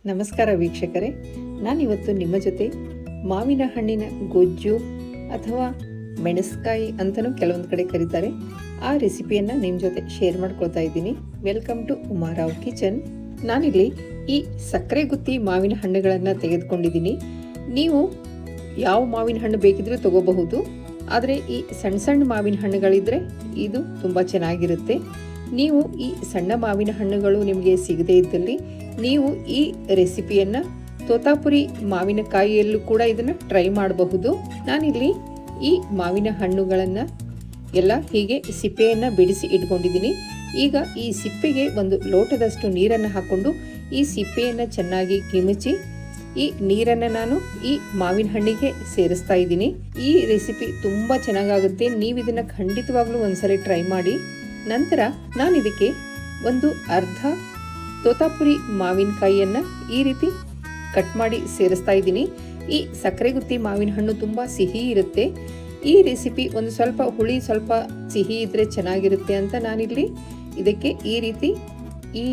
ನಮಸ್ಕಾರ ವೀಕ್ಷಕರೇ, ನಾನಿವತ್ತು ನಿಮ್ಮ ಜೊತೆ ಮಾವಿನ ಹಣ್ಣಿನ ಗೊಜ್ಜು ಅಥವಾ ಮೆಣಸ್ಕಾಯಿ ಅಂತಲೂ ಕೆಲವೊಂದು ಕಡೆ ಕರೀತಾರೆ, ಆ ರೆಸಿಪಿಯನ್ನು ನಿಮ್ಮ ಜೊತೆ ಶೇರ್ ಮಾಡ್ಕೊಳ್ತಾ ಇದ್ದೀನಿ. Welcome to Uma Rao kitchen. ನಾನಿಲ್ಲಿ ಈ ಸಕ್ಕರೆ ಗುತ್ತಿ ಮಾವಿನ ಹಣ್ಣುಗಳನ್ನು ತೆಗೆದುಕೊಂಡಿದ್ದೀನಿ. ನೀವು ಯಾವ ಮಾವಿನ ಹಣ್ಣು ಬೇಕಿದ್ರೂ ತಗೋಬಹುದು, ಆದರೆ ಈ ಸಣ್ಣ ಸಣ್ಣ ಮಾವಿನ ಹಣ್ಣುಗಳಿದ್ದರೆ ಇದು ತುಂಬ ಚೆನ್ನಾಗಿರುತ್ತೆ. ನೀವು ಈ ಸಣ್ಣ ಮಾವಿನ ಹಣ್ಣುಗಳು ನಿಮಗೆ ಸಿಗದೇ ಇದ್ದಲ್ಲಿ ನೀವು ಈ ರೆಸಿಪಿಯನ್ನು ತೋತಾಪುರಿ ಮಾವಿನಕಾಯಿಯಲ್ಲೂ ಕೂಡ ಇದನ್ನು ಟ್ರೈ ಮಾಡಬಹುದು. ನಾನಿಲ್ಲಿ ಈ ಮಾವಿನ ಹಣ್ಣುಗಳನ್ನು ಎಲ್ಲ ಹೀಗೆ ಸಿಪ್ಪೆಯನ್ನು ಬಿಡಿಸಿ ಇಟ್ಕೊಂಡಿದ್ದೀನಿ. ಈಗ ಈ ಸಿಪ್ಪೆಗೆ ಒಂದು ಲೋಟದಷ್ಟು ನೀರನ್ನು ಹಾಕ್ಕೊಂಡು ಈ ಸಿಪ್ಪೆಯನ್ನು ಚೆನ್ನಾಗಿ ಕಿಮಚಿ ಈ ನೀರನ್ನು ನಾನು ಈ ಮಾವಿನ ಹಣ್ಣಿಗೆ ಸೇರಿಸ್ತಾ ಇದ್ದೀನಿ. ಈ ರೆಸಿಪಿ ತುಂಬ ಚೆನ್ನಾಗಾಗುತ್ತೆ. ನೀವು ಇದನ್ನು ಖಂಡಿತವಾಗ್ಲೂ ಒಂದ್ಸರಿ ಟ್ರೈ ಮಾಡಿ. ನಂತರ ನಾನು ಇದಕ್ಕೆ ಒಂದು ಅರ್ಧ ತೋತಾಪುರಿ ಮಾವಿನಕಾಯಿಯನ್ನು ಈ ರೀತಿ ಕಟ್ ಮಾಡಿ ಸೇರಿಸ್ತಾ ಇದ್ದೀನಿ. ಈ ಸಕ್ಕರೆ ಗುತ್ತಿ ಮಾವಿನ ಹಣ್ಣು ತುಂಬ ಸಿಹಿ ಇರುತ್ತೆ. ಈ ರೆಸಿಪಿ ಒಂದು ಸ್ವಲ್ಪ ಹುಳಿ ಸ್ವಲ್ಪ ಸಿಹಿ ಇದ್ದರೆ ಚೆನ್ನಾಗಿರುತ್ತೆ ಅಂತ ನಾನಿಲ್ಲಿ ಇದಕ್ಕೆ ಈ ರೀತಿ ಈ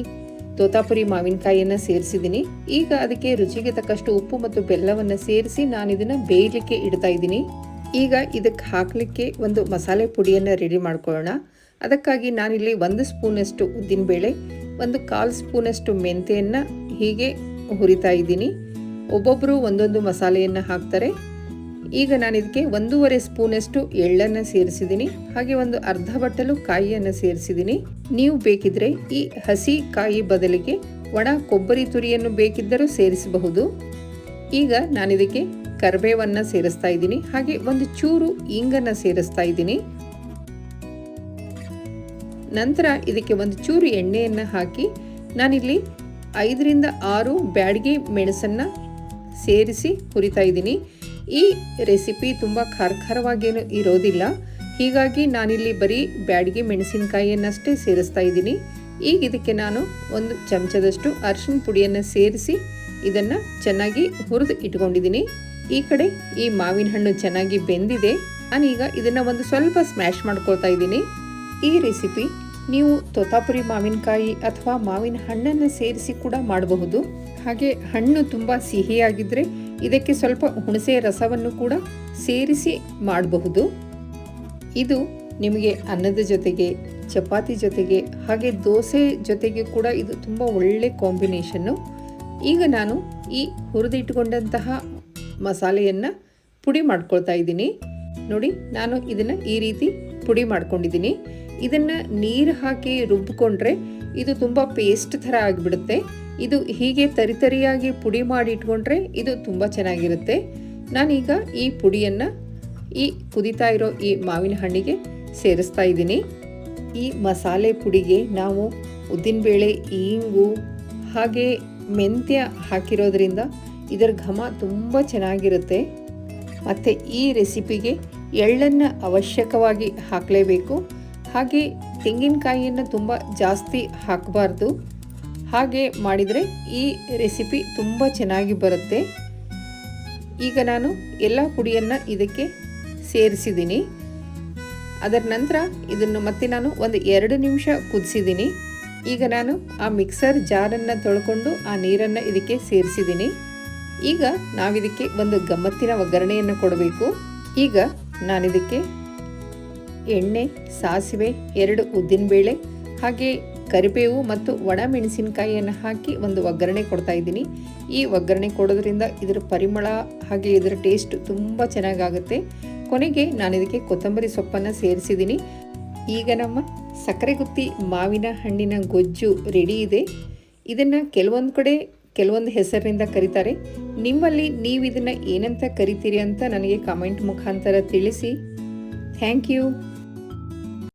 ತೋತಾಪುರಿ ಮಾವಿನಕಾಯಿಯನ್ನು ಸೇರಿಸಿದ್ದೀನಿ. ಈಗ ಅದಕ್ಕೆ ರುಚಿಗೆ ತಕ್ಕಷ್ಟು ಉಪ್ಪು ಮತ್ತು ಬೆಲ್ಲವನ್ನು ಸೇರಿಸಿ ನಾನು ಇದನ್ನು ಬೇಯಲಿಕ್ಕೆ ಇಡ್ತಾ ಇದ್ದೀನಿ. ಈಗ ಇದಕ್ಕೆ ಹಾಕಲಿಕ್ಕೆ ಒಂದು ಮಸಾಲೆ ಪುಡಿಯನ್ನು ರೆಡಿ ಮಾಡ್ಕೊಳ್ಳೋಣ. ಅದಕ್ಕಾಗಿ ನಾನಿಲ್ಲಿ 1 ಸ್ಪೂನಷ್ಟು ಉದ್ದಿನಬೇಳೆ, 1/4 ಸ್ಪೂನಷ್ಟು ಮೆಂತೆಯನ್ನು ಹೀಗೆ ಹುರಿತಾ ಇದ್ದೀನಿ. ಒಬ್ಬೊಬ್ಬರು ಒಂದೊಂದು ಮಸಾಲೆಯನ್ನು ಹಾಕ್ತಾರೆ. ಈಗ ನಾನು ಇದಕ್ಕೆ 1.5 ಸ್ಪೂನಷ್ಟು ಎಳ್ಳನ್ನು ಸೇರಿಸಿದ್ದೀನಿ. ಹಾಗೆ ಒಂದು ಅರ್ಧ ಬಟ್ಟಲು ಕಾಯಿಯನ್ನು ಸೇರಿಸಿದ್ದೀನಿ. ನೀವು ಬೇಕಿದ್ರೆ ಈ ಹಸಿ ಕಾಯಿ ಬದಲಿಗೆ ಒಣ ಕೊಬ್ಬರಿ ತುರಿಯನ್ನು ಬೇಕಿದ್ದರೂ ಸೇರಿಸಬಹುದು. ಈಗ ನಾನಿದಕ್ಕೆ ಕರಿಬೇವನ್ನು ಸೇರಿಸ್ತಾ ಇದ್ದೀನಿ. ಹಾಗೆ ಒಂದು ಚೂರು ಇಂಗನ್ನು ಸೇರಿಸ್ತಾ ಇದ್ದೀನಿ. ನಂತರ ಇದಕ್ಕೆ ಒಂದು ಚೂರು ಎಣ್ಣೆಯನ್ನು ಹಾಕಿ ನಾನಿಲ್ಲಿ 5ರಿಂದ 6 ಬ್ಯಾಡಗಿ ಮೆಣಸನ್ನು ಸೇರಿಸಿ ಹುರಿತಾ ಇದ್ದೀನಿ. ಈ ರೆಸಿಪಿ ತುಂಬ ಖಾರವಾಗೇನು ಇರೋದಿಲ್ಲ, ಹೀಗಾಗಿ ನಾನಿಲ್ಲಿ ಬರೀ ಬ್ಯಾಡಗಿ ಮೆಣಸಿನಕಾಯಿಯನ್ನಷ್ಟೇ ಸೇರಿಸ್ತಾ ಇದ್ದೀನಿ. ಈಗ ಇದಕ್ಕೆ ನಾನು 1 ಚಮಚದಷ್ಟು ಅರಿಶಿನ ಪುಡಿಯನ್ನು ಸೇರಿಸಿ ಇದನ್ನು ಚೆನ್ನಾಗಿ ಹುರಿದು ಇಟ್ಕೊಂಡಿದ್ದೀನಿ. ಈ ಕಡೆ ಈ ಮಾವಿನ ಹಣ್ಣು ಚೆನ್ನಾಗಿ ಬೆಂದಿದೆ. ನಾನೀಗ ಇದನ್ನು ಒಂದು ಸ್ವಲ್ಪ ಸ್ಮ್ಯಾಶ್ ಮಾಡ್ಕೊಳ್ತಾ ಇದ್ದೀನಿ. ಈ ರೆಸಿಪಿ ನೀವು ತೋತಾಪುರಿ ಮಾವಿನಕಾಯಿ ಅಥವಾ ಮಾವಿನ ಹಣ್ಣನ್ನು ಸೇರಿಸಿ ಕೂಡ ಮಾಡಬಹುದು. ಹಾಗೆ ಹಣ್ಣು ತುಂಬ ಸಿಹಿಯಾಗಿದ್ದರೆ ಇದಕ್ಕೆ ಸ್ವಲ್ಪ ಹುಣಸೆ ರಸವನ್ನು ಕೂಡ ಸೇರಿಸಿ ಮಾಡಬಹುದು. ಇದು ನಿಮಗೆ ಅನ್ನದ ಜೊತೆಗೆ, ಚಪಾತಿ ಜೊತೆಗೆ, ಹಾಗೆ ದೋಸೆ ಜೊತೆಗೆ ಕೂಡ ಇದು ತುಂಬ ಒಳ್ಳೆ ಕಾಂಬಿನೇಷನ್ನು. ಈಗ ನಾನು ಈ ಹುರಿದಿಟ್ಟುಕೊಂಡಂತಹ ಮಸಾಲೆಯನ್ನು ಪುಡಿ ಮಾಡ್ಕೊಳ್ತಾ ಇದ್ದೀನಿ. ನೋಡಿ, ನಾನು ಇದನ್ನು ಈ ರೀತಿ ಪುಡಿ ಮಾಡ್ಕೊಂಡಿದ್ದೀನಿ. ಇದನ್ನು ನೀರು ಹಾಕಿ ರುಬ್ಬಿಕೊಂಡ್ರೆ ಇದು ತುಂಬ ಪೇಸ್ಟ್ ಥರ ಆಗಿಬಿಡುತ್ತೆ. ಇದು ಹೀಗೆ ತರಿಯಾಗಿ ಪುಡಿ ಮಾಡಿ ಇಟ್ಕೊಂಡ್ರೆ ಇದು ತುಂಬ ಚೆನ್ನಾಗಿರುತ್ತೆ. ನಾನೀಗ ಈ ಪುಡಿಯನ್ನು ಈ ಕುದಿತಾ ಇರೋ ಈ ಮಾವಿನ ಹಣ್ಣಿಗೆ ಸೇರಿಸ್ತಾ ಇದ್ದೀನಿ. ಈ ಮಸಾಲೆ ಪುಡಿಗೆ ನಾವು ಉದ್ದಿನಬೇಳೆ, ಇಂಗು ಹಾಗೆ ಮೆಂತ್ಯ ಹಾಕಿರೋದ್ರಿಂದ ಇದರ ಘಮ ತುಂಬ ಚೆನ್ನಾಗಿರುತ್ತೆ. ಮತ್ತು ಈ ರೆಸಿಪಿಗೆ ಎಳ್ಳನ್ನು ಅವಶ್ಯಕವಾಗಿ ಹಾಕಲೇಬೇಕು. ಹಾಗೆ ತೆಂಗಿನಕಾಯಿಯನ್ನು ತುಂಬ ಜಾಸ್ತಿ ಹಾಕಬಾರ್ದು. ಹಾಗೆ ಮಾಡಿದರೆ ಈ ರೆಸಿಪಿ ತುಂಬ ಚೆನ್ನಾಗಿ ಬರುತ್ತೆ. ಈಗ ನಾನು ಎಲ್ಲ ಪುಡಿಯನ್ನು ಇದಕ್ಕೆ ಸೇರಿಸಿದ್ದೀನಿ. ಅದರ ನಂತರ ಇದನ್ನು ಮತ್ತೆ ನಾನು ಒಂದು 2 ನಿಮಿಷ ಕುದಿಸಿದ್ದೀನಿ. ಈಗ ನಾನು ಆ ಮಿಕ್ಸರ್ ಜಾರನ್ನು ತೊಳ್ಕೊಂಡು ಆ ನೀರನ್ನು ಇದಕ್ಕೆ ಸೇರಿಸಿದ್ದೀನಿ. ಈಗ ನಾವಿದಕ್ಕೆ ಒಂದು ಗಮ್ಮತ್ತಿನ ಒಗ್ಗರಣೆಯನ್ನು ಕೊಡಬೇಕು. ಈಗ ನಾನಿದಕ್ಕೆ ಎಣ್ಣೆ, ಸಾಸಿವೆ, 2 ಉದ್ದಿನಬೇಳೆ ಹಾಗೆ ಕರಿಬೇವು ಮತ್ತು ಒಣ ಮೆಣಸಿನಕಾಯಿಯನ್ನು ಹಾಕಿ ಒಂದು ಒಗ್ಗರಣೆ ಕೊಡ್ತಾ ಇದ್ದೀನಿ. ಈ ಒಗ್ಗರಣೆ ಕೊಡೋದ್ರಿಂದ ಇದರ ಪರಿಮಳ ಹಾಗೆ ಇದರ ಟೇಸ್ಟ್ ತುಂಬ ಚೆನ್ನಾಗಾಗುತ್ತೆ. ಕೊನೆಗೆ ನಾನು ಇದಕ್ಕೆ ಕೊತ್ತಂಬರಿ ಸೊಪ್ಪನ್ನು ಸೇರಿಸಿದ್ದೀನಿ. ಈಗ ನಮ್ಮ ಸಕ್ಕರೆ ಗುತ್ತಿ ಮಾವಿನ ಹಣ್ಣಿನ ಗೊಜ್ಜು ರೆಡಿ ಇದೆ. ಇದನ್ನು ಕೆಲವೊಂದು ಕಡೆ ಕೆಲವೊಂದು ಹೆಸರಿನಿಂದ ಕರೀತಾರೆ. ನಿಮ್ಮಲ್ಲಿ ನೀವು ಇದನ್ನು ಏನಂತ ಕರಿತೀರಿ ಅಂತ ನನಗೆ ಕಾಮೆಂಟ್ ಮುಖಾಂತರ ತಿಳಿಸಿ. Thank you.